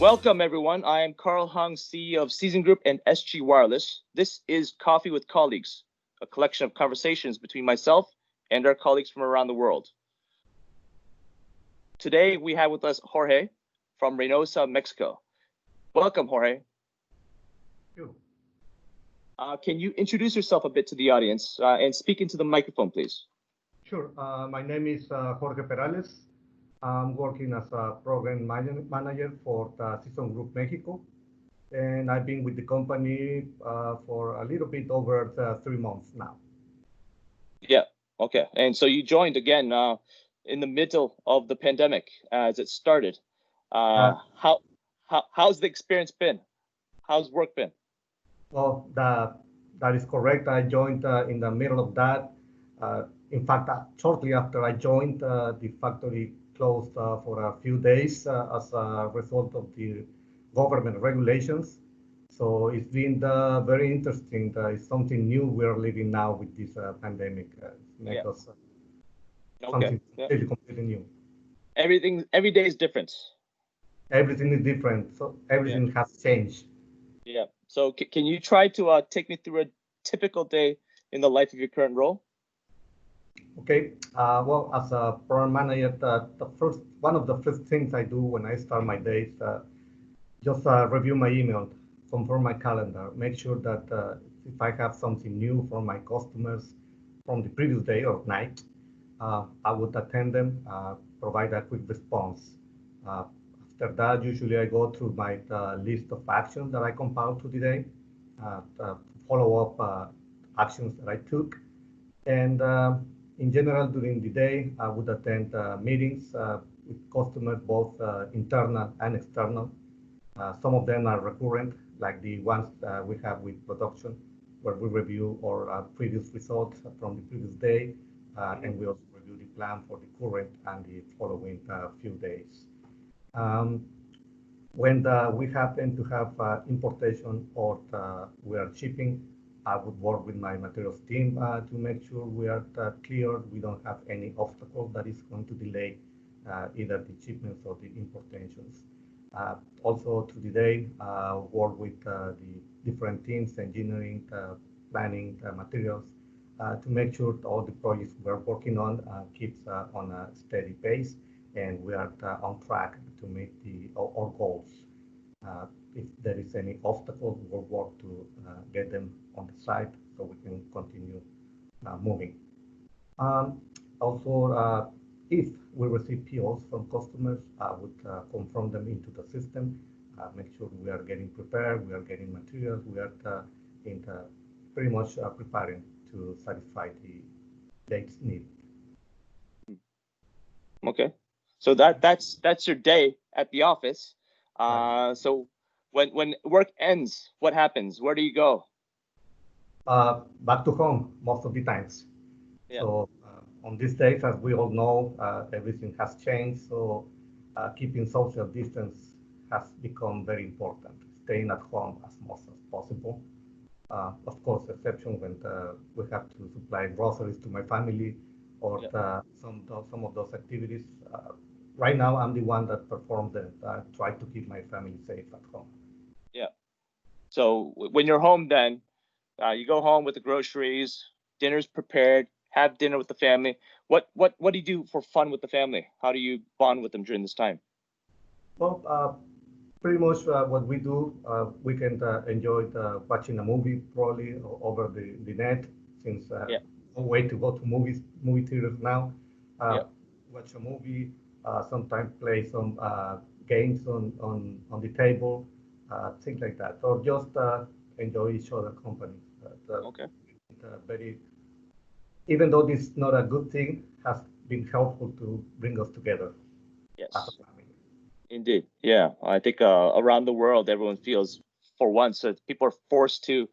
Welcome, everyone. I am Carl Hung, CEO of Season Group and SG Wireless. This is Coffee with Colleagues, a collection of conversations between myself and our colleagues from around the world. Today, we have with us Jorge from Reynosa, Mexico. Welcome, Jorge. Thank you. Can you introduce yourself a bit to the audience and speak into the microphone, please? Sure. My name is Jorge Perales. I'm working as a program manager for the Season Group Mexico, and I've been with the company for a little bit over 3 months now. Yeah. Okay. And so you joined again in the middle of the pandemic as it started. How's the experience been? How's work been? Well, that is correct. I joined in the middle of that. In fact, shortly after I joined, the factory closed for a few days as a result of the government regulations. So it's been very interesting. It's something new we're living now with this pandemic. Make us something completely new. Every day is different. Everything is different. So everything has changed. Yeah. So can you try to take me through a typical day in the life of your current role? Okay. Well, as a program manager, one of the first things I do when I start my day is just review my email, confirm my calendar, make sure that if I have something new from my customers from the previous day or night, I would attend them, provide a quick response. After that, usually I go through my list of actions that I compiled to the day, follow up actions that I took, and in general, during the day, I would attend meetings with customers, both internal and external. Some of them are recurrent, like the ones we have with production, where we review our previous results from the previous day, and we also review the plan for the current and the following few days. When we happen to have importation or we are shipping, I would work with my materials team to make sure we are clear. We don't have any obstacle that is going to delay either the shipments or the importations. Also, through the day, work with the different teams, engineering, planning, materials, to make sure all the projects we're working on keeps on a steady pace, and we are on track to meet our goals. If there is any obstacle, we'll work to get them on the site so we can continue moving. Also, if we receive POs from customers, I would confirm them into the system, make sure we are getting prepared, we are getting materials, we are pretty much preparing to satisfy the dates needed. Okay, so that's your day at the office. So when work ends, what happens? Where do you go? Back to home most of the times. Yeah. So on these days, as we all know, everything has changed. So keeping social distance has become very important. Staying at home as much as possible. Of course, exception when we have to supply groceries to my family or some of those activities. Right now, I'm the one that performs and try to keep my family safe at home. Yeah. So when you're home, then you go home with the groceries, dinner's prepared, have dinner with the family. What do you do for fun with the family? How do you bond with them during this time? Well, pretty much what we do, we can enjoy watching a movie probably over the net, since no way to go to movie theaters now. Watch a movie, sometimes play some games on the table, things like that, or just enjoy each other's company. Even though this is not a good thing, has been helpful to bring us together. Yes. As a family. Indeed. Yeah. I think around the world, everyone feels for once that people are forced to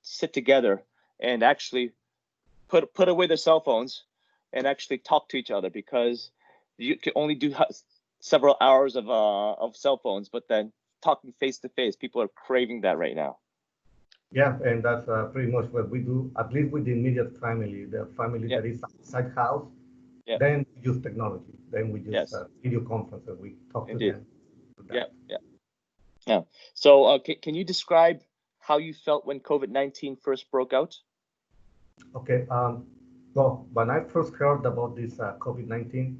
sit together and actually put away their cell phones and actually talk to each other, because you can only do several hours of cell phones, but then talking face to face, people are craving that right now. Yeah, and that's pretty much what we do, at least with the immediate family, the family that is outside house. Then we use technology. Then we use video conference and we talk to them that. Yeah. So can you describe how you felt when COVID-19 first broke out? Okay. Well, when I first heard about this COVID-19,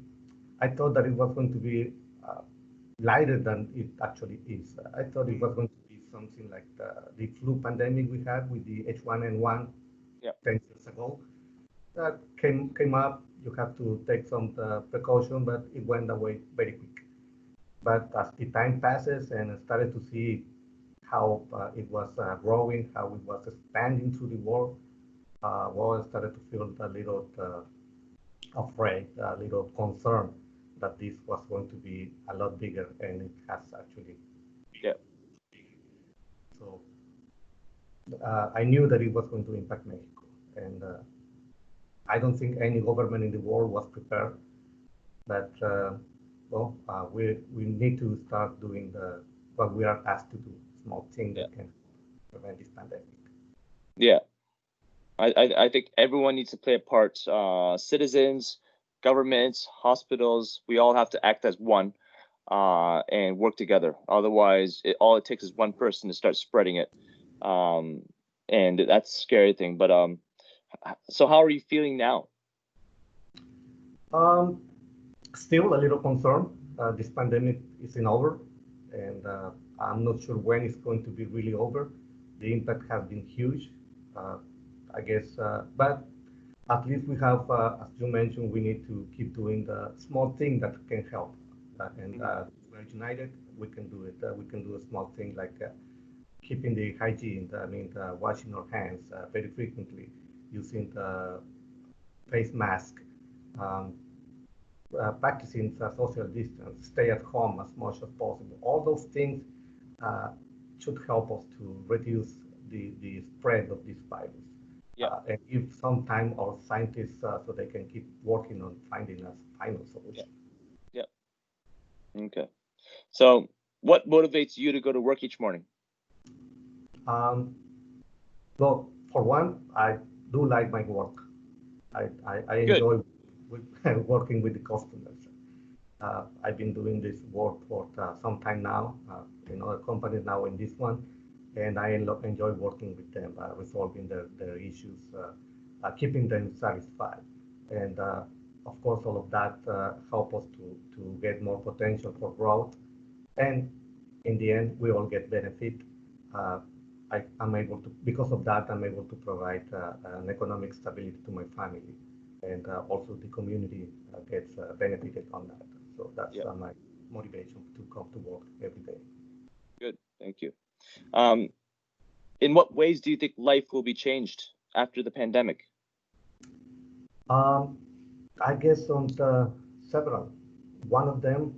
I thought that it was going to be uh, lighter than it actually is. I thought it was going to be something like the flu pandemic we had with the H1N1 Yeah. 10 years ago. That came up. You have to take some precaution, but it went away very quick. But as the time passes and I started to see how it was growing, how it was expanding through the world, well, I started to feel a little afraid, a little concerned that this was going to be a lot bigger, and it has actually Yeah. been. So I knew that it was going to impact Mexico, and I don't think any government in the world was prepared. But well, we need to start doing what we are asked to do, small things Yeah. that can prevent this pandemic. Yeah. I think everyone needs to play a part. Citizens, governments, hospitals, we all have to act as one and work together. Otherwise, all it takes is one person to start spreading it. And that's a scary thing. But so how are you feeling now? Um, Still a little concerned. This pandemic isn't over, and I'm not sure when it's going to be really over. The impact has been huge, uh, I guess, but at least we have, as you mentioned, we need to keep doing the small thing that can help. And we're united, we can do it. We can do a small thing like keeping the hygiene, I mean, washing our hands very frequently, using the face mask, um, practicing social distance, stay at home as much as possible. All those things uh, should help us to reduce the spread of this virus. Yeah. And give some time our scientists so they can keep working on finding a final Yeah. solution. Yeah. Okay. So what motivates you to go to work each morning? Um, well, for one, I do like my work. I Good. enjoy working with the customers. I've been doing this work for some time now in other companies, now in this one, and I enjoy working with them, resolving their issues, keeping them satisfied. And of course, all of that help us to get more potential for growth. And in the end, we all get benefit. Uh, I'm able to, because of that, I'm able to provide an economic stability to my family, and also the community gets benefited on that. So that's Yeah. my motivation to come to work every day. Good. Thank you. Um, in what ways do you think life will be changed after the pandemic? Um, I guess on several. One of them,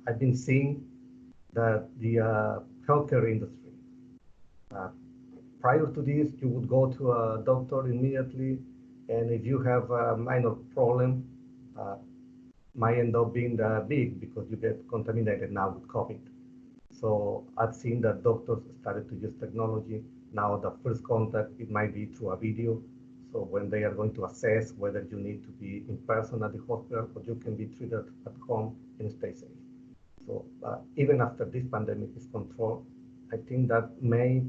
I've been seeing that the healthcare industry. Uh, Prior to this, you would go to a doctor immediately, and if you have a minor problem, uh, might end up being big because you get contaminated now with COVID. So I've seen that doctors started to use technology. Now the first contact, it might be through a video. So when they are going to assess whether you need to be in person at the hospital or you can be treated at home and stay safe. So even after this pandemic is controlled, I think that may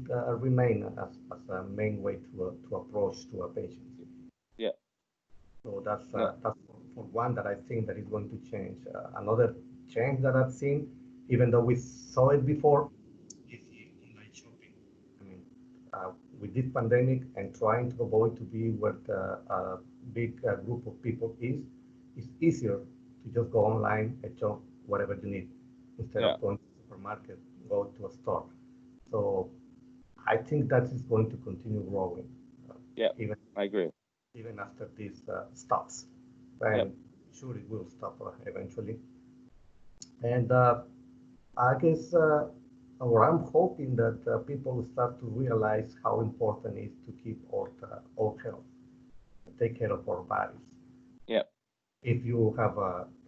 remain as a main way to approach to a patient. Yeah. So that's Yeah. for one that I think that is going to change. Another change that I've seen, even though we saw it before, is the online shopping. I mean, with this pandemic and trying to avoid to be where the big group of people is, it's easier to just go online and shop whatever you need instead Yeah. of going to the supermarket, go to a store. So I think that is going to continue growing, Yeah. even I agree. even after this stops. Yep. And sure, it will stop eventually. And I guess, or I'm hoping that people will start to realize how important it is to keep our health, take care of our bodies. Yeah. If you have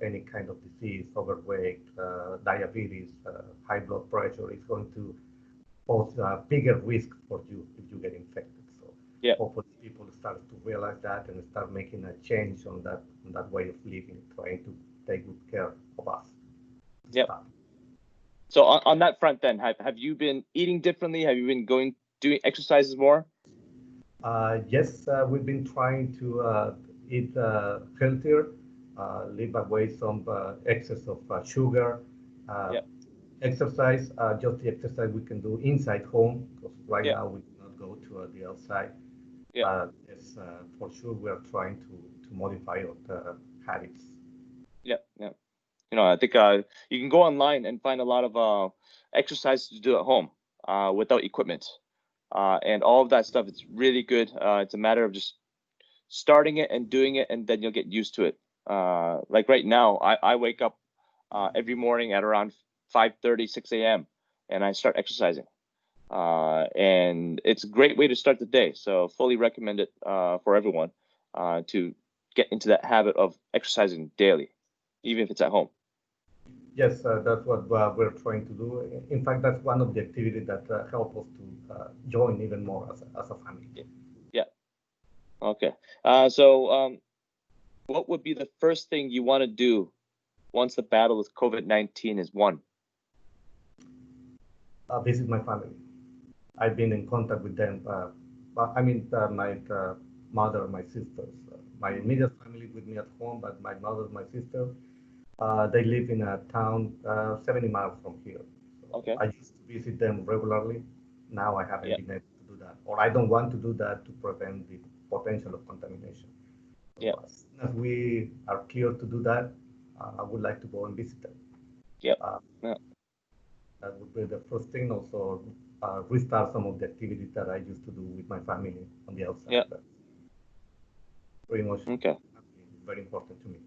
any kind of disease, overweight, diabetes, high blood pressure, it's going to pose a bigger risk for you if you get infected. So Yeah. hopefully people start to realize that and start making a change on that way of living, trying to take good care of us. Yep. Stop. So on that front, then, have you been eating differently? Have you been doing exercises more? Yes, we've been trying to eat healthier, leave away some excess of sugar, uh, Yeah, exercise, just the exercise we can do inside home, because right yeah, now we cannot go to the outside. yeah, But yes, for sure, we are trying to modify our habits. yeah, yeah. I think you can go online and find a lot of exercises to do at home without equipment, and all of that stuff. It's really good. It's a matter of just starting it and doing it, and then you'll get used to it. Like right now, I wake up every morning at around 5:30, 6 a.m. and I start exercising. And it's a great way to start the day. So fully recommend it for everyone to get into that habit of exercising daily, even if it's at home. Yes, that's what we're trying to do. In fact, that's one of the activities that help us to join even more as a family. Yeah. Yeah. Okay. So what would be the first thing you want to do once the battle with COVID-19 is won? Visit my family. I've been in contact with them. I mean, my mother, my sisters, my immediate family with me at home, but my mother, my sister, they live in a town 70 miles from here. So Okay. I used to visit them regularly. Now I haven't Yeah. been able to do that, or I don't want to do that to prevent the potential of contamination. Yeah. So as soon as we are clear to do that, I would like to go and visit them. Yeah. Uh, Yeah. that would be the first thing. Also, restart some of the activities that I used to do with my family on the outside. Yeah. But pretty much Okay. very important to me.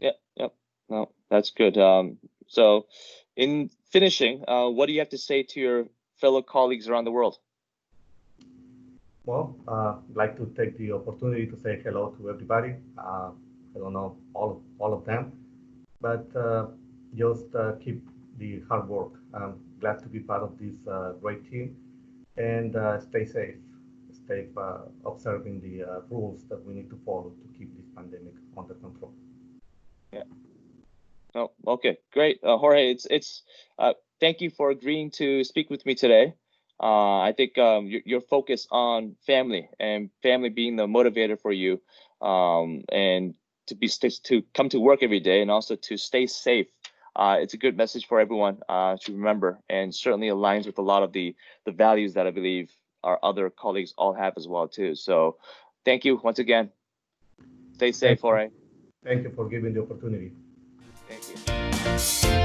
Yeah. Yeah. No, that's good. So in finishing, what do you have to say to your fellow colleagues around the world? Well, I'd like to take the opportunity to say hello to everybody. I don't know all of them, but just keep the hard work. I'm glad to be part of this great team, and stay safe. Stay observing the rules that we need to follow to keep this pandemic under control. Yeah. Oh, okay, great. Jorge, it's thank you for agreeing to speak with me today. I think your focus on family and family being the motivator for you, and to come to work every day and also to stay safe. It's a good message for everyone to remember, and certainly aligns with a lot of the values that I believe our other colleagues all have as well too. So, thank you once again. Stay safe, Thank you. Jorge. Thank you for giving the opportunity. Thank you.